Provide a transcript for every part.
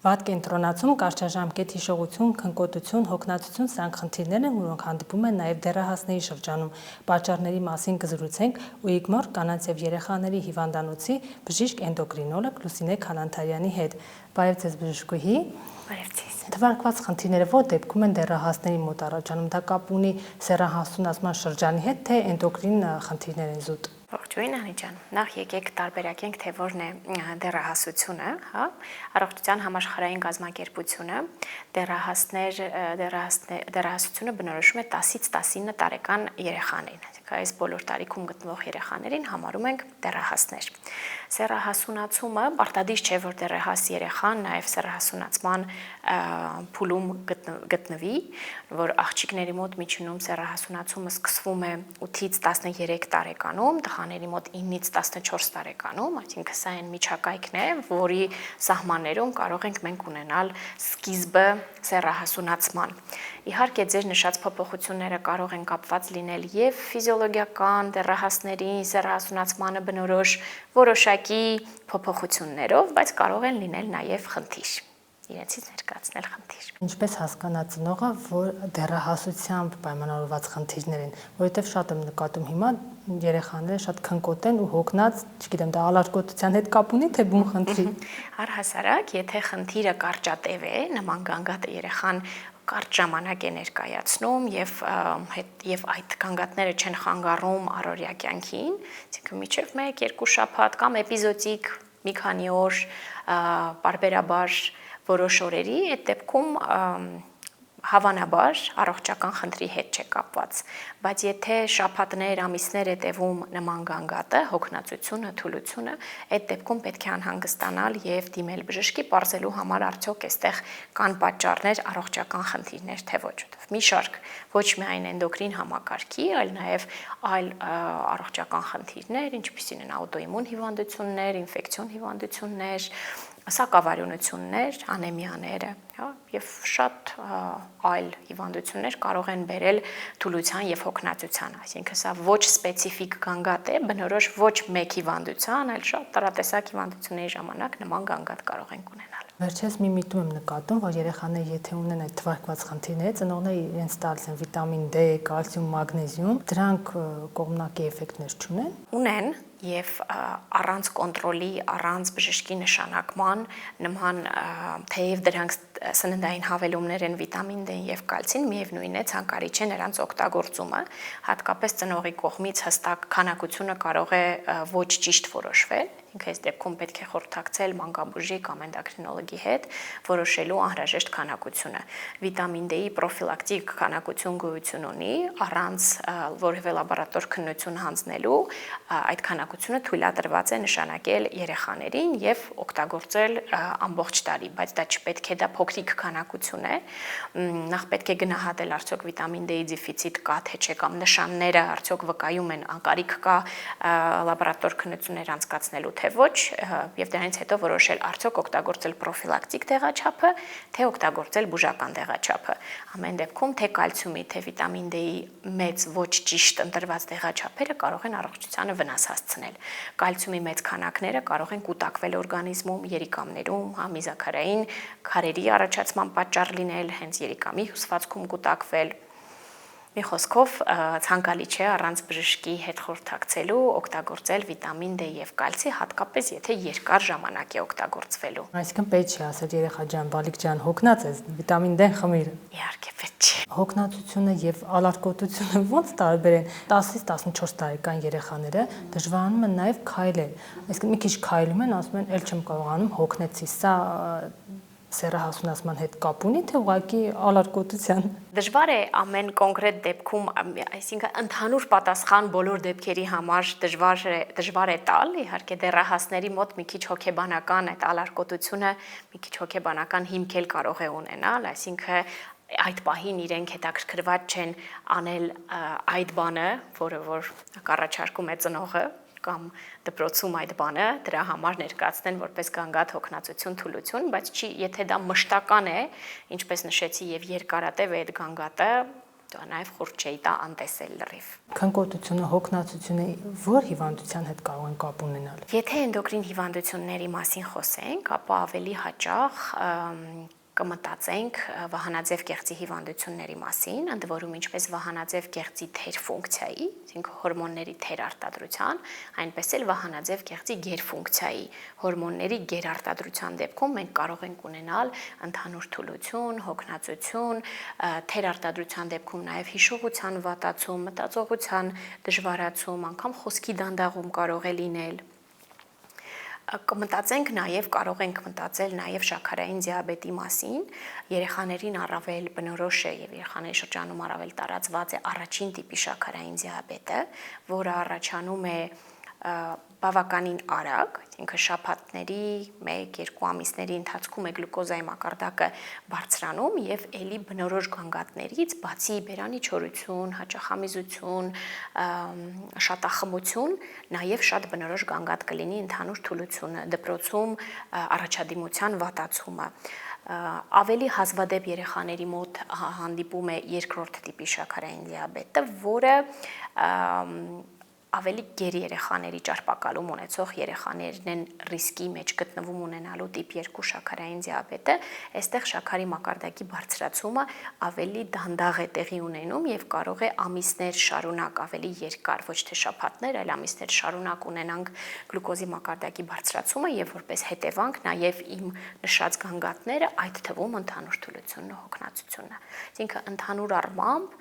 Վատ կենտրոնացում, կարճաժամկետ հիշողություն, քնկոտություն, հոգնածություն սրանք խնդիրներ են, որոնք հանդիպում են նաև դեռահասների շրջանում։ Պատճառների մասին կզրուցենք ՈՒԻԳՄՈՌ կանանց եւ երեխաների հիվանդանոցի բժիշկ էնդոկրինոլոգ Լուսինե Քանանթարյանի հետ։ Բարև ձեզ բժշկուհի։ Բարև ձեզ։ Թվարկված խնդիրները որ դեպքում են դեռահասների մոտ առաջանում, դա կապ ունի սեռահասունացման շրջանի հետ, թե էնդոկրին խնդիրներ են զուտ։ Ողջույն Անի ջան, նախ եկեք տարբերակենք, թե որն է դեռահասությունը, հա, առողջության համաշխարհային կազմակերպությունը դեռահասությունը բնորոշում է 10-ից 19 տարեկան երեխաներին, այս բոլոր տարիքում գտնվող երեխաներին համարում ենք դեռահասներ։ Սեռահասունացումը պարտադիր չէ, որ դեռահաս երեխան նաև սեռահասունացման փուլում գտնվի, որ աղջիկների մոտ միջինում սեռահասունացումը սկսվում է 8-ից 13 տարեկանում, տղաների մոտ 9-ից 14 տարեկանում, այսինքն սա այն միջակայքն է, որի սահմաններում կարող ենք մենք ունենալ սկիզբը սեռահասունացման։ Իհարկե, ձեր նշած փոփոխությունները կարող են կապված լինել եւ ֆիզիոլոգիական դեռահասների սեռահասունացմանը բնորոշ որոշակի փոփոխություններով, բայց կարող են լինել նաեւ խնդիր։ Իրենցից ներկայացնել խնդիր։ Ինչպես հասկանա ծնողը, որ դեռահասությամբ պայմանավորված խնդիրներ են, որովհետև շատ եմ նկատում հիմա երեխաները շատ քնկոտ են ու հոգնած, չգիտեմ, դա ալարկոտության հետ կապ ունի, թե բուն խնդրի։ Առհասարակ, եթե խնդիրը կարճատև է, նման գանգատը երեխան կարճ ժամանակ է ներկայացնում եւ այդ գանգատները չեն խանգարում առօրյա կյանքին, այսինքն մինչեւ 1-2 շաբաթ կամ էպիզոդիկ մի քանի օր պարբերաբար որոշ օրերի, այդ դեպքում հավանաբար առողջական խնդրի հետ չէ կապված, բայց եթե շաբաթներ, ամիսներ է տևում նման գանգատը, հոգնածությունը, թուլությունը, այդ դեպքում պետք է անհանգստանալ եւ դիմել բժշկի, պարզելու համար արդյոք այստեղ կան պատճառներ, առողջական խնդիրներ, թե ոչ, որտեղ մի շարք ոչ միայն էնդոկրին համակարգի, այլ նաեւ այլ առողջական խնդիրներ, ինչպիսին են աուտոիմուն հիվանդություններ, ինֆեկցիոն հիվանդություններ, սակավարյունություններ, անեմիաները, հա, եւ շատ այլ հիվանդություններ կարող են բերել թուլության եւ հոգնածության, այսինքն սա ոչ սպეციფիկ գանգատ է, բնորոշ ոչ մեկ հիվանդության, այլ շատ տարատեսակ հիվանդությունների ժամանակ նման գանգատ կարող են ունենալ։ Վերջերս մի միտում եմ նկատում, որ երեխաները եթե ունեն այդ թվարկված խնդիրները, ծնողները իրենց տալիս են վիտամին D, կալցիում, մագնեզիում, դրանք կողմնակի էֆեկտներ չունեն։ Ունեն եւ առանց կոնտրոլի, առանց բժշկի նշանակման նման թեև դրանք սննդային հավելումներ են վիտամին D-ին եւ կալցին, միևնույն է ցանկալի չէ նրանց օգտագործումը, հատկապես ծնողի կողմից հստակ քանակությունը կարող է ոչ ճիշտ որոշվել, ինքը այս դեպքում պետք է խորհրդակցել մանկաբույժի կամ էնդոկրինոլոգի հետ, որոշելու անհրաժեշտ քանակությունը։ Վիտամին D-ի պրոֆիլակտիկ քանակություն գոյություն ունի, առանց որևէ լաբորատոր քննություն հանձնելու այդ քանակությունը թույլատրված է նշանակել երեխաներին եւ օգտագործել ամբողջ տարի, բայց դա չպետք է դա փոքրիկ քանակություն է։ Նախ պետք է գնահատել արդյոք վիտամին D-ի դեֆիցիտ կա թե չէ կամ նշանները արդյոք վկայում են անկարիք կա լաբորատոր քննություններ անցկացնելու թե ոչ եւ դրանից հետո որոշել արդյոք օգտագործել պրոֆիլակտիկ դեղաչափը, թե օգտագործել բուժական դեղաչափը։ Ամեն դեպքում թե կալցիումի, թե վիտամին D-ի մեծ ոչ ճիշտ ընտրված դեղաչափերը կարող են առողջությանը վնաս հասցնել։ Կալցիումի մեծ քանակները կարող են կուտակվել օրգանիզմում, երիկամներում, համիզաքարային քարերի առաջացման պատճառ լինել, հենց երիկամի հյուսվածքում կուտակվել։ Մի խոսքով ցանկալի չէ առանց բժշկի հետ խորհրդակցելու օգտագործել վիտամին D եւ կալցի, հատկապես եթե երկար ժամանակ է օգտագործվելու։ Այսինքն պետք չէ ասել երեխա ջան, բալիկ ջան, հոգնած ես, վիտամին D խմիր։ Իհարկե պետք չէ։ Հոգնածությունը եւ ալարկոտությունը ո՞նց տարբեր են։ 10-ից 14 տարեկան երեխաները դժվարանում են նաեւ քայլել։ Այսինքն մի քիչ քայլում են, ասում են, «Էլ չեմ կարողանում, հոգնեցի»։ Սա սեռահասունացման հետ կապ ունի, թե ուղղակի ալարկոտության։ Դժվար է ամեն կոնկրետ դեպքում, այսինքն ընդհանուր պատասխան բոլոր դեպքերի համար դժվար է տալ, իհարկե դեռահասների մոտ մի քիչ հոգեբանական այդ ալարկոտությունը մի քիչ հոգեբանական հիմք էլ կարող է ունենալ, այսինքն այդ պահին իրենք հետաքրքրված չեն անել այդ բանը, որը որ կառաջարկում է ծնողը կամ դպրոցում այդ բանը, դրա համար ներկայացնեն որպես գանգատ հոգնածություն, թուլություն, բայց եթե դա մշտական է, ինչպես նշեցի եւ երկարատև է այդ գանգատը, դա նաև խորտ չէի տա անտեսել լրիվ։ Քնկոտությունը, հոգնածությունը որ հիվանդության հետ կարող են կապ ունենալ։ Եթե էնդոկրին հիվանդությունների մասին խոսենք, ապա ավելի հաճախ կմտածենք վահանաձև գեղձի հիվանդությունների մասին, ընդ որում ինչպես վահանաձև գեղձի թեր ֆունկցիայի, այսինքն հորմոնների թեր արտադրության, այնպես էլ վահանաձև գեղձի գերֆունկցիայի, հորմոնների գերարտադրության դեպքում մենք կարող ենք ունենալ ընդհանուր թուլություն, հոգնածություն, թեր արտադրության դեպքում նաև հիշողության վատացում, մտածողության դժվարացում, անգամ խոսքի դանդաղում կարող է լինել։ Կմտածենք նաև, կարող ենք մտածել նաև շաքարային դիաբետի մասին, երեխաներին առավել բնորոշ է եւ երեխաների շրջանում առավել տարածված է առաջին տիպի շաքարային դիաբետը, որը առաջանում է բավականին արագ, այսինքն շաբաթների 1-2 ամիսների ընթացքում է գլյուկոզայի մակարդակը բարձրանում եւ ելի բնորոշ գանգատներից, բացի բերանի չորություն, հաճախամիզություն, շատախմություն, նաեւ շատ բնորոշ գանգատ կլինի ընդհանուր թուլությունը, դպրոցում առաջադիմության վատացումը։ Ավելի հազվադեպ երեխաների մոտ հանդիպում է երկրորդ տիպի շաքարային դիաբետը, որը ավելի գերի երեխաների ճարպակալում ունեցող երեխաներն են ռիսկի մեջ գտնվում ունենալու տիպ 2 շաքարային դիաբետը, այստեղ շաքարի մակարդակի բարձրացումը ավելի դանդաղ է տեղի ունենում եւ կարող է ամիսներ շարունակ ավելի երկար, ոչ թե շաբաթներ, այլ ամիսներ շարունակ ունենանք գլյուկոզի մակարդակի բարձրացումը եւ որպես հետևանք նաեւ իմ նշած գանգատները, այդ թվում ընդհանուր թուլությունն ու հոգնածությունը։ Այսինքն ընդհանուր առմամբ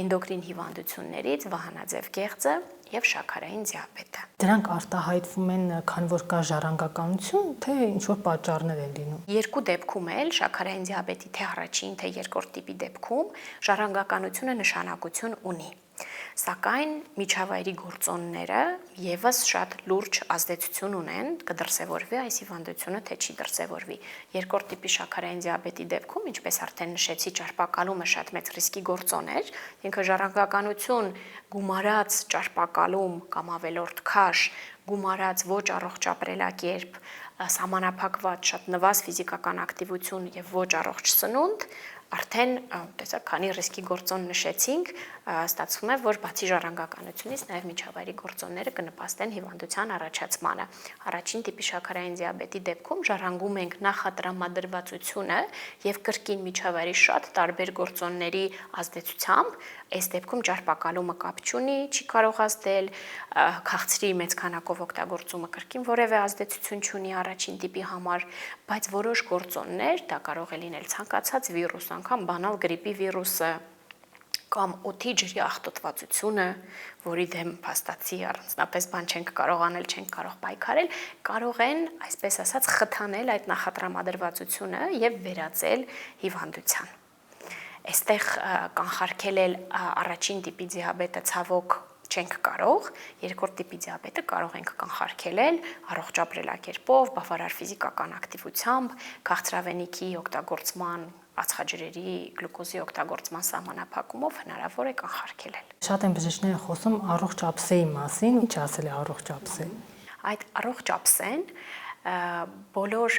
էնդոկրին հիվանդություններից վահանաձև գեղձը եւ շաքարային դիաբետը։ Դրանք արտահայտվում են, քան որ կա ժառանգականություն, թե ինչ որ պատճառներ են լինում։ Երկու դեպքում էլ շաքարային դիաբետի թե առաջին, թե երկրորդ տիպի դեպքում ժառանգականությունը նշանակություն ունի։ Սակայն միջավայրի գործոնները եւս շատ լուրջ ազդեցություն ունեն, կդրսևորվի այս հիվանդությունը, թե չի դրսևորվի։ Երկրորդ տիպի շաքարային դիաբետի դեպքում, ինչպես արդեն նշեցի, ճարպակալումը շատ մեծ ռիսկի գործոն էր, ինքը ժառանգականություն, գումարած ճարպակալում կամ ավելորդ քաշ, գումարած ոչ առողջ ապրելակերպ, սահմանափակված շատ նվազ ֆիզիկական ակտիվություն եւ ոչ առողջ սնունդ, արդեն տեսակ քանի ռիսկի գործոն նշեցինք, ստացվում է, որ բացի ժառանգականությունից նաև միջավայրի գործոնները կնպաստեն հիվանդության առաջացմանը։ Առաջին տիպի շաքարային դիաբետի դեպքում ժառանգում ենք նախատրամադրվածությունը եւ կրկին միջավայրի շատ տարբեր գործոնների ազդեցությամբ, այս դեպքում ճարպակալումը կապ չունի, չի կարող ազդել, քաղցրի մեծ քանակով օգտագործումը կրկին որևէ ազդեցություն չունի առաջին տիպի համար, բայց որոշ գործոններ, դա կարող է լինել ցանկացած վիրուս, անգամ բանալ գրիպի վիրուսը կամ օդի ջրի աղտոտվածությունը, որի դեմ փաստացի առանձնապես բան չենք կարող անել, չենք կարող պայքարել, կարող են, այսպես ասած, խթանել այդ նախատրամադրվածությունը եւ վերածել հիվանդության։ Այստեղ կանխարգել էլ առաջին տիպի դիաբետը ցավոք չենք կարող, երկրորդ տիպի դիաբետը կարող ենք կանխարգելել առողջ ապրելակերպով, բավարար ֆիզիկական ակտիվությամբ, քաղցրավենիքի օգտագործման, ածխաջրերի, գլյուկոզի օգտագործման սահմանափակումով հնարավոր է կանխարգելել։ Շատ են բժիշկները խոսում առողջ ափսեի մասին, ինչ ասել է առողջ ափսե։ Այդ առողջ ափսեն բոլոր,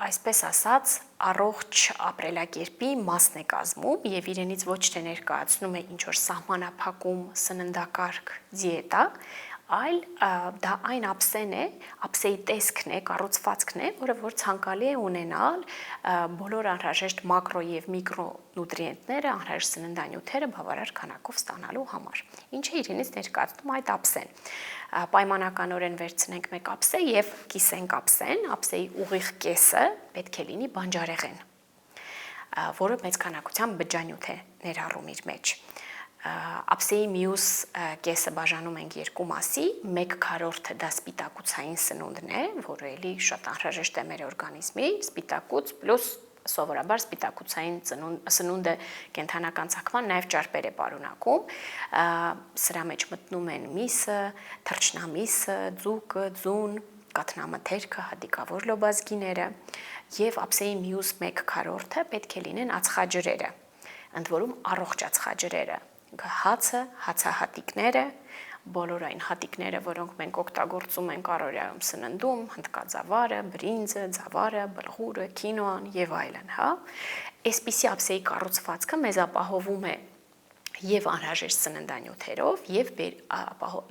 այսպես ասած, առողջ ապրելակերպի մասն է կազմում եւ իրենից ոչ թե ներկայացնում է ինչ որ սահմանափակում, սննդակարգ, դիետա, այլ դա այն ափսեն է, ափսեի տեսքն է, կառուցվածքն է, որը որ ցանկալի է ունենալ բոլոր անհրաժեշտ մակրո եւ միկրո նուտրիենտները, անհրաժեշտ սննդանյութերը բավարար քանակով ստանալու համար։ Ինչը իրենից ներկայացնում այդ ափսեն։ Պայմանականորեն վերցնենք մեկ ափսե եւ կիսենք ափսեն, ափսեի ուղիղ կեսը պետք է լինի բանջարեղեն, որը մեծ քանակությամբ բջջանյութ է ներառում իր մեջ։ Ափսեի մյուս կեսը բաժանում ենք երկու մասի, 1/4-ը դա սպիտակուցային սնունդն է, որը էլի շատ անհրաժեշտ է մեր օրգանիզմի, սպիտակուց պլյուս սովորաբար սպիտակուցային սնունդը կենդանական ցակման նաև ճարպեր է պարունակում, սրա մեջ մտնում են միսը, թռչնամիսը, ձուկը, ձուն, կաթնամթերքը, հատիկավոր լոբազգիները եւ ափսեի մյուս 1/4-ը պետք է լինեն ածխաջրերը, ընդ որում առողջ ածխաջրերը, հացը, հացահատիկները, բոլոր այն հատիկները, որոնք մենք օգտագործում ենք առօրյայում սննդում, հնդկաձավարը, բրինձը, ձավարը, բլղուրը, կինոան եւ այլն, հա։ Այսպիսի ափսեի կառուցվածքը մեզ ապահովում է եւ անհրաժեշտ սննդանյութերով եւ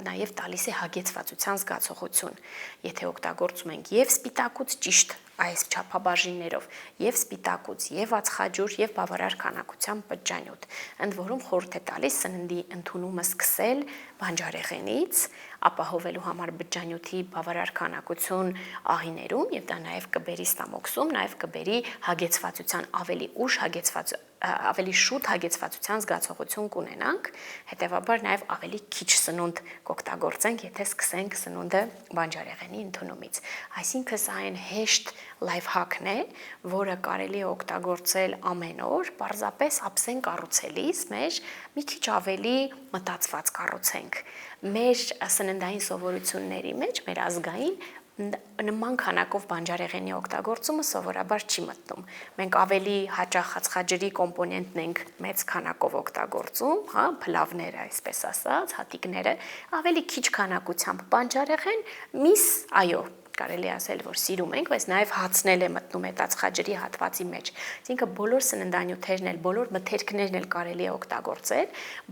նաեւ տալիս է հագեցվածության զգացողություն, եթե օգտագործում ենք եւ սպիտակուց ճիշտ այս չափաբաժիններով եւ սպիտակուց եւ ածխաջուր եւ բավարար քանակությամբ բջջանյութ, ընդ որում խորհուրդ է տալիս սննդի ընդունումը սկսել բանջարեղենից, ապահովելու համար բջջանյութի բավարար քանակություն աղիներում եւ դա նաեւ կբերի ստամոքսում, նաեւ կբերի հագեցվածության ավելի շուտ հագեցվածության զգացողություն կունենանք, հետեւաբար նաեւ ավելի քիչ սնունդ կօգտագործենք, եթե սկսենք սնունդը բանջարեղենի ընդունումից։ Այսինքն սա այն հեշտ լայֆհաքն է, որը կարելի է օգտագործել ամեն օր, պարզապես ափսեն կառուցելիս մեր մի քիչ ավելի մտածված կառուցենք։ Մեր սննդային սովորությունների մեջ մեր ազգային նման քանակով բանջարեղենի օգտագործումը սովորաբար չի մտնում։ Մենք ավելի հաճախ ածխաջրի կոմպոնենտն ենք մեծ քանակով օգտագործում, հա, փլավները, այսպես ասած, հատիկները, ավելի քիչ քանակությամբ բանջարեղեն, միս, այո, կարելի ասել, որ սիրում ենք, բայց նաև հացնել է մտնում այդ ածխաջրի հատվածի մեջ։ Այսինքն բոլոր սննդանյութերն էլ, բոլոր մթերքներն էլ կարելի է օգտագործել,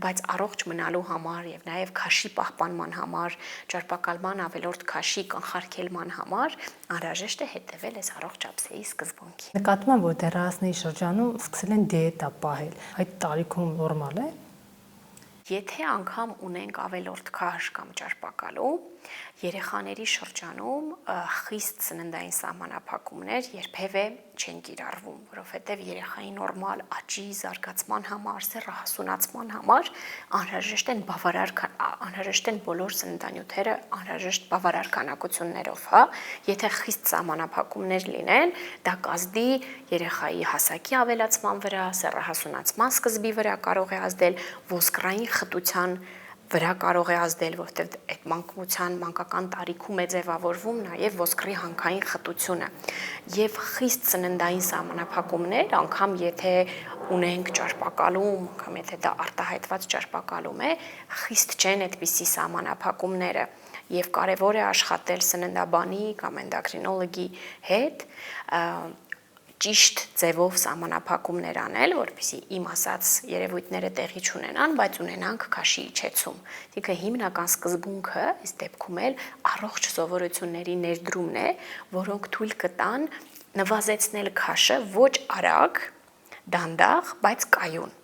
բայց առողջ մնալու համար եւ նաև քաշի պահպանման համար, ճարպակալման ավելորդ քաշի կանխարգելման համար անհրաժեշտ է հետևել այս առողջ ափսեի սկզբունքին։ Նկատում եմ, որ դեռահասների շրջանում սկսել են դիետա պահել։ Այդ տարիքում նորմալ է։ Եթե անգամ ունենք ավելորդ քաշ կամ ճարպակալու, երեխաների շրջանում խիստ սննդային սահմանափակումներ երբևէ չեն կիրառվում, որովհետև երեխայի նորմալ աճի, զարգացման համար, սեռահասունացման համար անհրաժեշտ են բոլոր սննդանյութերը անհրաժեշտ բավարար քանակություններով, հա, եթե խիստ սահմանափակումներ լինեն, դա կազդի երեխայի հասակի ավելացման վրա, սեռահասունացման սկզբի վրա կարող է ազդել, ոսկրային խտության վրա կարող է ազդել, որովհետև այդ մանկական տարիքում է ձևավորվում նաև ոսկրի հանքային խտությունը եւ խիստ սննդային սահմանափակումներ, անգամ եթե ունենք ճարպակալում, կամ եթե դա արտահայտված ճարպակալում է, խիստ չեն այդպիսի սահմանափակումները եւ կարեւոր է աշխատել սննդաբանի կամ էնդոկրինոլոգի հետ ճիշտ ձևով սահմանափակումներ անել, որպեսզի իմ ասած երևույթները տեղի չունենան, բայց ունենանք քաշի իջեցում։ Այսինքն հիմնական սկզբունքը այս դեպքում էլ առողջ սովորությունների ներդրումն է, որոնք թույլ կտան նվազեցնել քաշը ոչ արագ, դանդաղ, բայց կայուն։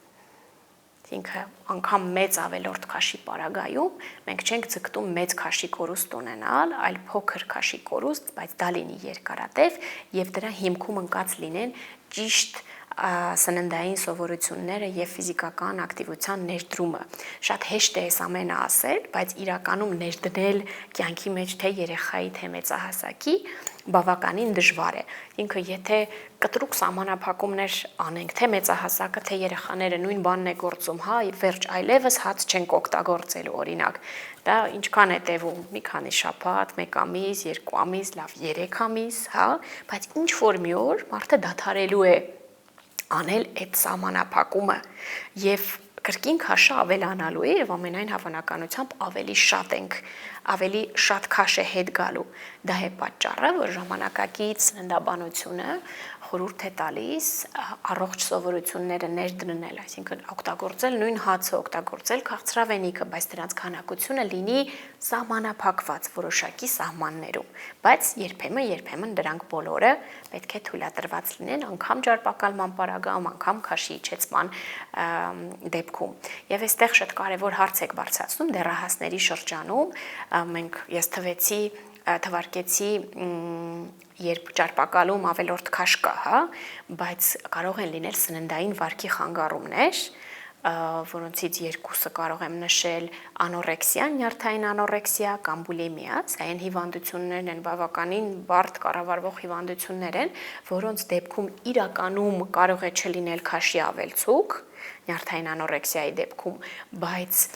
Այսինքն անգամ մեծ ավելորդ քաշի պարագայում մենք չենք ձգտում մեծ քաշի կորուստ ունենալ, այլ փոքր քաշի կորուստ, բայց դա լինի երկարատև եւ դրա հիմքում ընկած լինեն ճիշտ սննդային սովորությունները եւ ֆիզիկական ակտիվության ներդրումը։ Շատ հեշտ է այս ամենը ասել, բայց իրականում ներդնել կյանքի մեջ թե երեխայի, թե մեծահասակի բավականին դժվար է։ Ինքը եթե կտրուկ սահմանափակումներ անենք, թե մեծահասակը, թե երեխաները նույն բանն է գործում, հա, վերջ այլևս հաց չենք օգտագործելու, օրինակ, դա ինչքան է տևում, մի քանի շաբաթ, 1 ամիս, 2 ամիս, լավ 3 ամիս, հա, բայց ինչ որ մի օր մարդը դադարելու է անել այդ սահմանափակումը եւ կրկին քաշը ավելանալու է եւ ամենայն հավանականությամբ ավելի շատ քաշ է հետ գալու։ Դա է պատճառը, որ ժամանակակից սննդաբանությունը խորհուրդ է տալիս առողջ սովորությունները ներդնել, այսինքն օգտագործել նույն հացը, օգտագործել քաղցրավենիքը, բայց դրանց քանակությունը լինի սահմանափակված որոշակի սահմաններում, բայց երբեմն դրանք բոլորը պետք է թույլատրված լինեն անգամ ճարպակալման պարագայում, անգամ քաշի իջեցման դեպքում։ Եվ այստեղ շատ կարևոր հարց եք բարձրացնում դեռահասների շրջանում, ես թվարկեցի երբ ճարպակալում ավելորդ քաշ կա, հա, բայց կարող են լինել սննդային վարքի խանգարումներ, որոնցից երկուսը կարող եմ նշել անորեքսիա, նյարդային անորեքսիա կամ բուլիմիա, սա այն հիվանդություններն են, բավականին բարդ կառավարվող հիվանդություններ են, որոնց դեպքում իրականում կարող է չլինել քաշի ավելցուկ, նյարդային անորեքսիայի դեպքում, բայց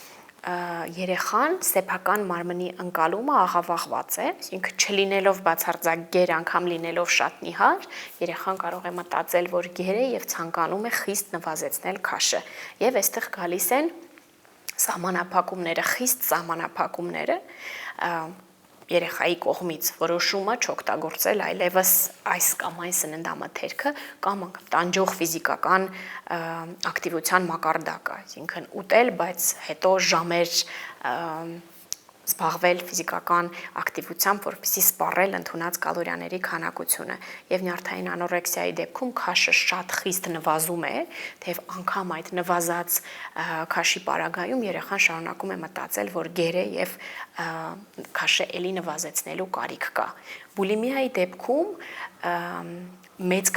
երեխան սեփական մարմնի ընկալումը աղավաղված է, այսինքն չլինելով բացարձակ գեր, անգամ լինելով շատ նիհար, երեխան կարող է մտածել, որ գեր է եւ ցանկանում է խիստ նվազեցնել քաշը։ Եվ այստեղ գալիս են սահմանափակումները, խիստ սահմանափակումները, երեխայի կողմից որոշումը չօգտագործել այլևս այս կամ այն սննդամթերքը կամ տանջող ֆիզիկական ակտիվության մակարդակը, այսինքն ուտել, բայց հետո ժամեր զբաղվել ֆիզիկական ակտիվությամբ, որպեսզի սպառել ընդունած կալորիաների քանակությունը եւ նյարդային անորեքսիայի դեպքում քաշը շատ խիստ նվազում է, թեև անգամ այդ նվազած քաշի պարագայում երեխան շարունակում է մտածել, որ գեր է եւ քաշը էլի նվազեցնելու կարիք կա։ Բուլիմիայի դեպքում մեծ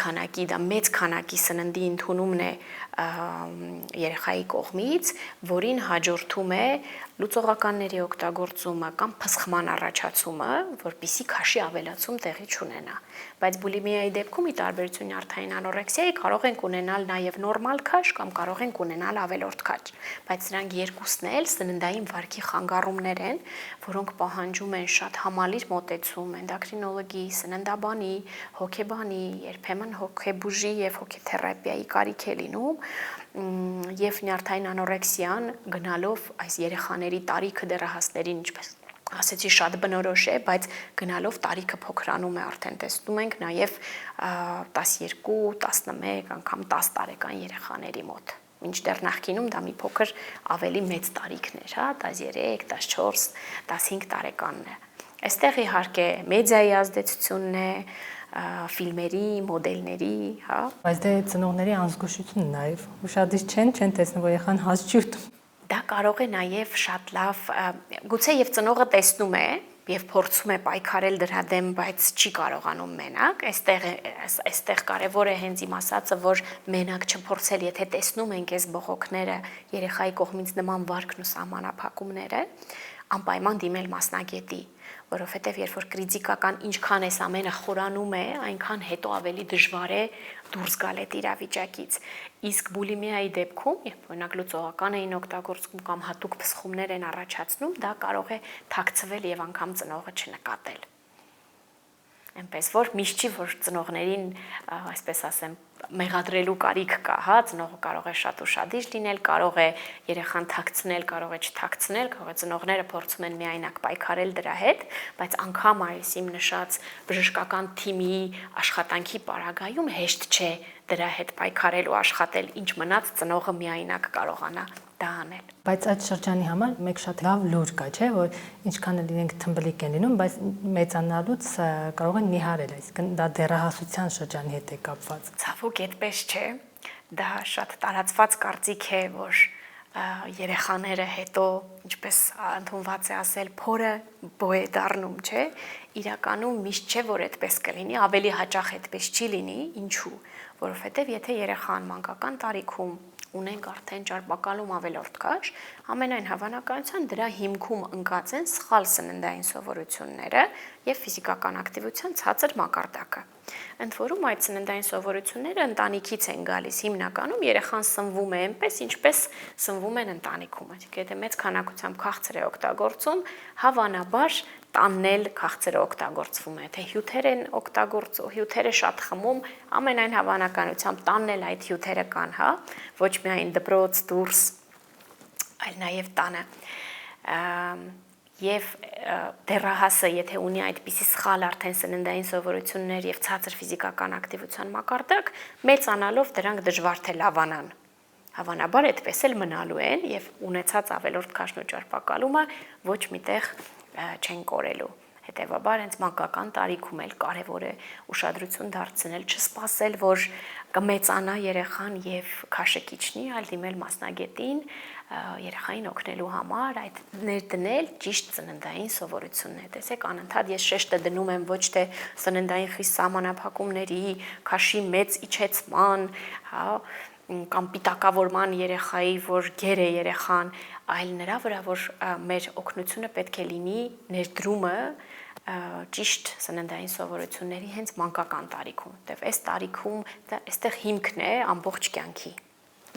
քանակի սննդի ընդունումն է երեխայի կողմից, որին հաջորդում է լուծողականների օգտագործումը կամ փսխման առաջացումը, որպեսզի քաշի ավելացում տեղի չունենա։ Բայց բուլիմիայի դեպքում, ի տարբերություն նյարդային անորեքսիայի, կարող ենք ունենալ նաև նորմալ քաշ կամ կարող ենք ունենալ ավելորդ քաշ, բայց սրանք երկուսն էլ սննդային վարքի խանգարումներ են, որոնք պահանջում են շատ համալիր մոտեցում էնդոկրինոլոգի, սննդաբանի, հոգեբանի, երբեմն հոգեբուժի եւ հոգեթերապիայի կարիք է լինում, եւ նյարդային անորեքսիան գնալով այս երեխաների տարիքը դեռահասներին, ինչպես ասեցի, շատ բնորոշ է, բայց գնալով տարիքը փոքրանում է, արդեն տեսնում ենք նաև 12, 11, անգամ 10 տարեկան երեխաների մոտ։ Մինչդեռ նախկինում դա մի փոքր ավելի մեծ տարիքներ, հա, 13, 14, 15 տարեկանն է։ Այստեղ իհարկե մեդիայի ազդեցությունն է, ֆիլմերի, մոդելների, հա։ Բայց դե ծնողների անզգուշությունն նաև ուշադիր չեն տեսնում, որ երեխան հաց չի ուտում։ Դա կարող է նաև շատ լավ, գուցե եւ ծնողը տեսնում է եւ փորձում է պայքարել դրա դեմ, բայց չի կարողանում մենակ։ Այստեղ կարևոր է հենց իմ ասածը, որ մենակ չփորձել, եթե տեսնում ենք այս բողոքները, երեխայի կողմից նման վարքն ու սահմանափակումները, անպայման դիմել մասնագետի, որովհետև երբ որ կրիտիկական ինչքան էս ամենը խորանում է, այնքան հետո ավելի դժվար է դուրս գալ այդ իրավիճակից։ Իսկ բուլիմիայի դեպքում, երբ օրինակ լուծողական էին օգտագործում կամ հատուկ փսխումներ են առաջացնում, դա կարող է թաքցվել եւ անգամ ծնողը չնկատել։ Այնպես որ միշտ չի, որ ծնողներին, այսպես ասեմ, մեղադրելու կարիք կա, հա, ծնողը կարող է շատ ուշադիր լինել, կարող է երեխան թաքցնել, կարող է չթաքցնել, կարող է ծնողները փորձում են միայնակ պայքարել դրա հետ, բայց անգամ այս իմ նշած բժշկական թիմի աշխատանքի պարագայում հեշտ չէ դրա հետ պայքարել ու աշխատել, ինչ մնաց ծնողը միայնակ կարողանա դա անել։ Բայց այդ շրջանի համար մեկ շատ լավ լուր կա, չէ, որ ինչքան էլ իրենք թմբլիկ են լինում, բայց մեծանալուց կարող են նիհարել, այսինքն դա դեռահասության շրջանի հետ է կապված։ Ցավոք այդպես չէ, դա շատ տարածված կարծիք է, որ երեխաները հետո, ինչպես ընդունված է ասել, փորը բոյ է դառնում, չէ, իրականում միշտ չէ, որ այդպես կլինի, ավելի հաճախ այդպես չի լինի, ինչու, որովհետև եթե երեխան մանկական տարիքում ունենք արդեն ճարպակալում ավելորդ քաշ, ամենայն հավանականությամբ դրա հիմքում ընկած են սխալ սննդային սովորությունները եւ ֆիզիկական ակտիվության ցածր մակարդակը։ Ընդ որում այդ սննդային սովորությունները ընտանիքից են գալիս, հիմնականում երեխան սնվում է այնպես, ինչպես սնվում են ընտանիքում։ Այսինքն եթե մեծ քանակությամբ քաղցր է օգտագործում, հավանաբար տանն էլ քաղցրը օգտագործվում է, թե հյութեր են օգտագործում, հյութերը շատ խմում, ամենայն հավանականությամբ տանն էլ այդ հյութերը կան, հա, ոչ միայն դպրոց, դուրս, այլ նաև տանը։ Եվ դեռահասը, եթե ունի այդպիսի սխալ արդեն սննդային սովորություններ եւ ցածր ֆիզիկական ակտիվության մակարդակ, մեծանալով դրանք դժվար թե լավանան։ Հավանաբար այդպես էլ մնալու են եւ ունեցած ավելորդ քաշն ու ճարպակալումը ոչ միտեղ չեն կորելու։ Հետևաբար հենց մանկական տարիքում էլ կարևոր է ուշադրություն դարձնել, չսպասել, որ կմեծանա երեխան եւ քաշը քիչնի, այլ դիմել մասնագետին երեխային օգնելու համար, այդ ներդնել ճիշտ ծննդային սովորություններ։ Տեսեք, անընդհատ ես շեշտը դնում եմ ոչ թե ծննդային խիստ սահմանափակումների, քաշի մեծ իջեցման, հա, կամ պիտակավորման երեխայի, որ գեր է երեխան, այլ նրա վրա, որ մեր օգնությունը պետք է լինի ներդրումը ճիշտ սննդային սովորությունների հենց մանկական տարիքում, որտեվ այս տարիքում այստեղ հիմքն է ամբողջ կյանքի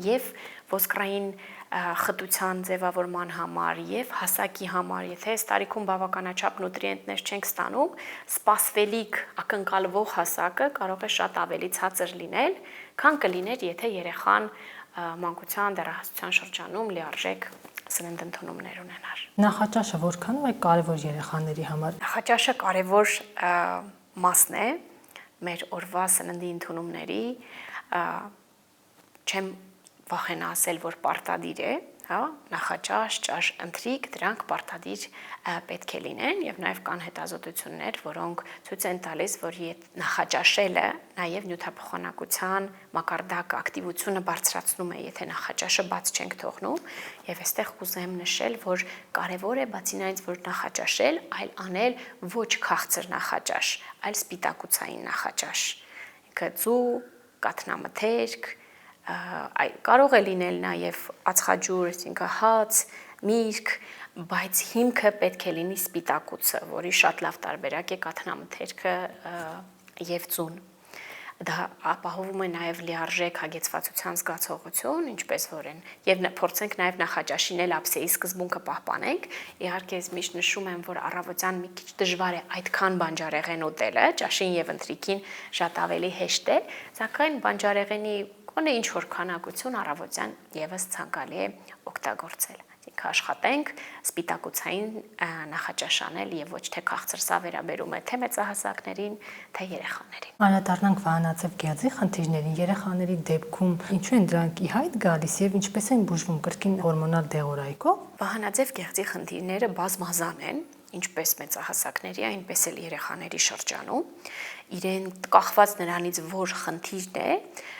եւ ոսկրային խտության ձևավորման համար եւ հասակի համար, եթե այս տարիքում բավականաչափ նուտրիենտներ չենք ստանում, սպասվելիք ակնկալվող հասակը կարող է շատ ավելի ցածր լինել, քան կլիներ, եթե երեխան մանկության դեռահասության շրջանում լիարժեք սննդ ընդունումներ ունենար։ Նախաճաշը որքան է կարևոր երեխաների համար։ Նախաճաշը կարևոր մասն է մեր օրվա սննդի ընդունումների, չեմ վախենա ասել, որ պարտադիր է, հա, նախաճաշ, ճաշ, ընթրիք, դրանք պարտադիր պետք է լինեն եւ նաեւ կան հետազոտություններ, որոնք ցույց են տալիս, որ նախաճաշելը նաեւ նյութափոխանակության մակարդակը, ակտիվությունը բարձրացնում է, եթե նախաճաշը բաց չենք թողնում, եւ այստեղ կուզեմ նշել, որ կարեւոր է բացի նրանից, որ նախաճաշել, այլ անել ոչ քաղցր նախաճաշ, այլ սպիտակուցային նախաճաշ, ինքը ծու, կաթնամթերք, կարող է լինել նաև ածխաջուր, այսինքն հաց, միրգ, բայց հիմքը պետք է լինի սպիտակուցը, որի շատ լավ տարբերակ է կաթնամթերքը եւ ծուն։ Դա ապահովում է նաև լիարժեք հագեցվածության զգացողություն, ինչպես որ են, եւ փորձենք նաև նախաճաշին էլ ափսեի սկզբունքը պահպանենք։ Իհարկե, ես միշտ նշում եմ, որ առավոտյան մի քիչ դժվար է այդքան բանջարեղեն ուտելը, ճաշին եւ ընթրիքին շատ ավելի հեշտ է, սակայն բանջարեղենի Ոնե ինչ որ քանակություն առավոտյան եւս ցանկալի է օգտագործել։ Այսինքն աշխատենք սպիտակուցային նախաճաշանել եւ ոչ թե քաղցր, սա վերաբերում է թե մեծահասակներին, թե երեխաներին։ Անդրադառնանք վահանաձև գեղձի խնդիրներին, երեխաների դեպքում ինչու են դրանք ի հայտ գալիս եւ ինչպես են բուժվում կրկին հորմոնալ դեղորայքով։ Վահանաձև գեղձի խնդիրները բազմազան են, ինչպես մեծահասակների, այնպես էլ երեխաների շրջանում։ Իրեն կախված նրանից, որ խնդիրն է,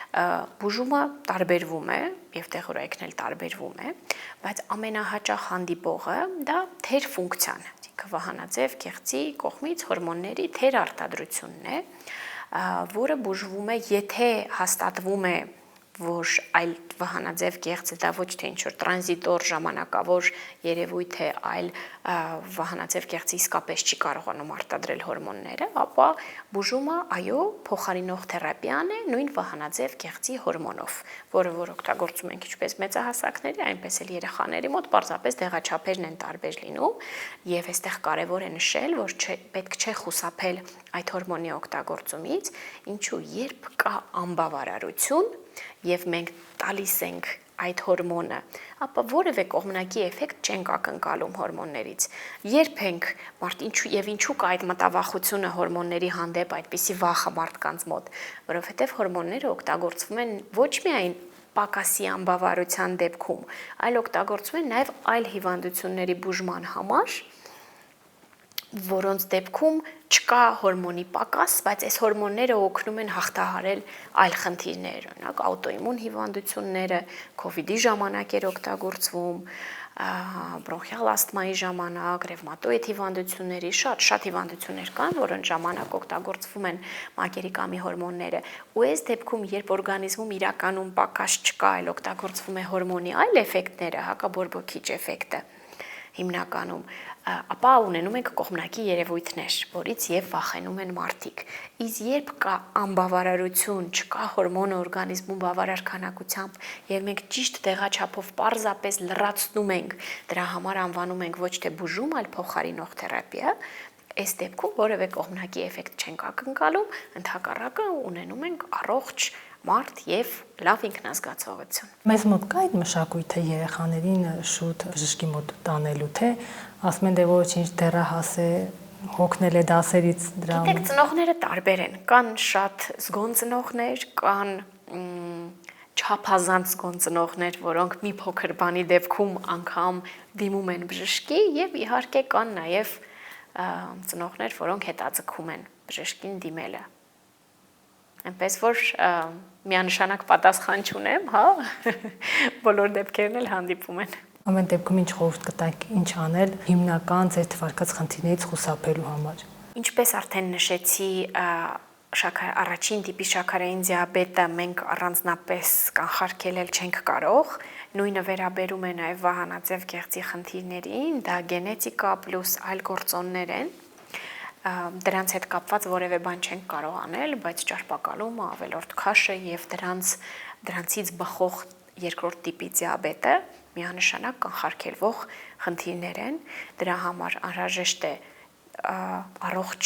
բուժումը տարբերվում է եւ դեղորայքն էլ տարբերվում է, բայց ամենահաճախ հանդիպողը դա թեր ֆունկցիան, այսինքն վահանաձև գեղձի կողմից հորմոնների թեր արտադրությունն է, որը բուժվում է, եթե հաստատվում է, որ այլ վահանաձև գեղձը դա ոչ թե ինչ-որ տրանզիտոր ժամանակավոր երևույթ է, այլ վահանաձև գեղձը իսկապես չի կարողանում արտադրել հորմոնները, ապա բուժումը, այո, փոխարինող թերապիան է նույն վահանաձև գեղձի հորմոնով, որը որ օգտագործում ենք ինչպես մեծահասակների, այնպես էլ երեխաների մոտ, պարզապես դեղաչափերն են տարբեր լինում, եւ այստեղ կարեւոր է նշել, որ պետք չէ խուսափել այդ հորմոնի օգտագործումից, ինչու երբ կա անբավարարություն եւ մենք տալիս ենք այդ հորմոնը, ապա որևէ կողմնակի էֆեկտ չենք ակնկալում հորմոններից։ Երբ ենք ինչու կա այդ մտավախությունը հորմոնների հանդեպ, այդպիսի վախը մարդկանց մոտ, որովհետեւ հորմոնները օգտագործվում են ոչ միայն պակասի անբավարարության դեպքում, այլ օգտագործվում են նաեւ այլ հիվանդությունների բուժման համար, որոնց դեպքում չկա հորմոնի պակաս, բայց այս հորմոնները օգնում են հաղթահարել այլ խնդիրներ, օրինակ աուտոիմուն հիվանդությունները, COVID-ի ժամանակ էր օգտագործվում, բրոնխիալ ասթմայի ժամանակ, ռևմատոիդ հիվանդությունների, շատ հիվանդություններ կան, որոնց ժամանակ օգտագործվում են մակերիկամի հորմոնները, ու այս դեպքում, երբ օրգանիզմում իրականում պակաս չկա, այլ օգտագործվում է հորմոնի այլ էֆեկտները, հակաբորբոքիչ էֆեկտը, հիմնականում, ապա ունենում ենք կողմնակի երևույթներ, որից եւ վախենում են մարդիկ։ Իսկ երբ կա անբավարարություն, չկա հորմոնը օրգանիզմում բավարար քանակությամբ եւ մենք ճիշտ դեղաչափով պարզապես լրացնում ենք, դրա համար անվանում ենք ոչ թե բուժում, այլ փոխարինող թերապիա, այս դեպքում որևէ կողմնակի էֆեկտ չենք ակնկալում, ընդհակառակը ունենում ենք առողջ մարդ եւ լավ ինքնազգացողություն։ Մեզ մոտ կա այդ մշակույթը երեխաներին շուտ բժշկի մոտ տանելու, թե ասում են դե ոչինչ դեռահաս է, հոգնել է դասերից դրա։ Գիտեք, ծնողները տարբեր են, կան շատ զգոն ծնողներ, կան չափազանց զգոն ծնողներ, որոնք մի փոքր բանի դեպքում անգամ դիմում են բժշկի եւ իհարկե կան նաեւ ծնողներ, որոնք հետաձգում են բժշկին դիմելը։ Այնպես որ միանշանակ պատասխան չունեմ, հա, բոլոր դեպքերն էլ հանդիպում են։ Ամեն դեպքում ինչ խորհուրդ կտաք, ինչ անել հիմնական ձեր թվարկած խնդիրներից խուսափելու համար։ Ինչպես արդեն նշեցի, առաջին տիպի շաքարային դիաբետը մենք առանձնապես կանխարգելել չենք կարող, նույնը վերաբերում է նաև վահանաձև գեղձի խնդիրներին, դա գենետիկա պլյուս այլ գործոններ են, դրանց հետ կապված որևէ բան չենք կարող անել, բայց ճարպակալումը, ավելորդ քաշը եւ դրանցից բխող երկրորդ տիպի դիաբետը միանշանակ կանխարգելվող խնդիրներ են, դրա համար անհրաժեշտ է առողջ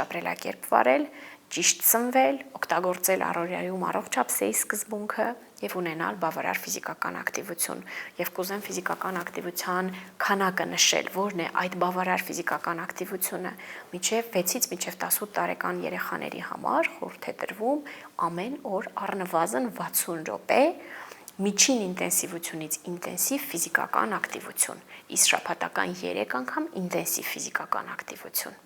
ապրելակերպ վարել, ճիշտ սնվել, օգտագործել առօրյայում առողջապսեի սկզբունքը եւ ունենալ բավարար ֆիզիկական ակտիվություն։ Եվ կուզեմ ֆիզիկական ակտիվության քանակը նշել, որն է այդ բավարար ֆիզիկական ակտիվությունը։ Մինչեւ 6-ից մինչեւ 18 տարեկան երեխաների համար խորհուրդ է տրվում ամեն օր առնվազն 60 րոպե միջին ինտենսիվությունից ինտենսիվ ֆիզիկական ակտիվություն, իսկ շաբաթական 3 անգամ ինտենսիվ ֆիզիկական ակտիվություն։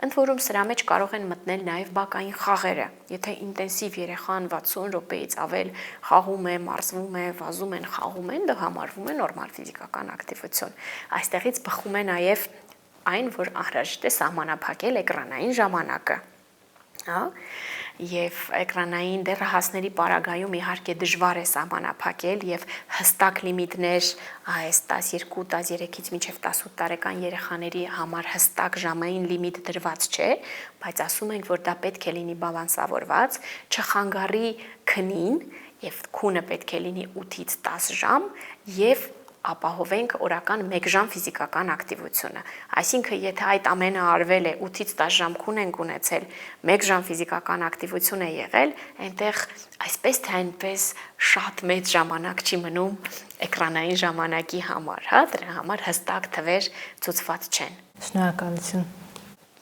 Ընդ որում սրա մեջ կարող են մտնել նաև բակային խաղերը։ Եթե ինտենսիվ երեխան 60 րոպեից ավել խաղում է, մարզվում է, վազում են, խաղում են, դա համարվում է նորմալ ֆիզիկական ակտիվություն։ Այստեղից բխում է նաև այն, որ անհրաժեշտ է սահմանափակել էկրանային ժամանակը։ Եվ էկրանային դեռահասների պարագայում իհարկե դժվար է սահմանափակել եւ հստակ լիմիտներ այս 12-13-ից մինչեւ 18 տարեկան երեխաների համար հստակ ժամային լիմիտ դրված չէ, բայց ասում ենք, որ դա պետք է լինի բալանսավորված, չխանգարի քնին եւ քունը պետք է լինի 8-ից 10 ժամ եւ ապահովենք օրական 1 ժամ ֆիզիկական ակտիվությունը։ Այսինքն, եթե այդ ամենը արվել է 8-ից 10 ժամ քուն ենք ունեցել, 1 ժամ ֆիզիկական ակտիվություն է եղել, այնտեղ այսպես թե այնպես շատ մեծ ժամանակ չի մնում էկրանային ժամանակի համար, հա, դրա համար հստակ թվեր ցուցված չեն։ Շնորհակալություն։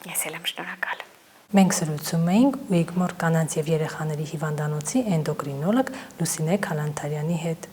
Ես էլ եմ շնորհակալ։ Մենք զրուցում էինք Ուիգմոր կանանց եւ երեխաների հիվանդանոցի էնդոկրինոլոգ Լուսինե Քալանթարյանի հետ։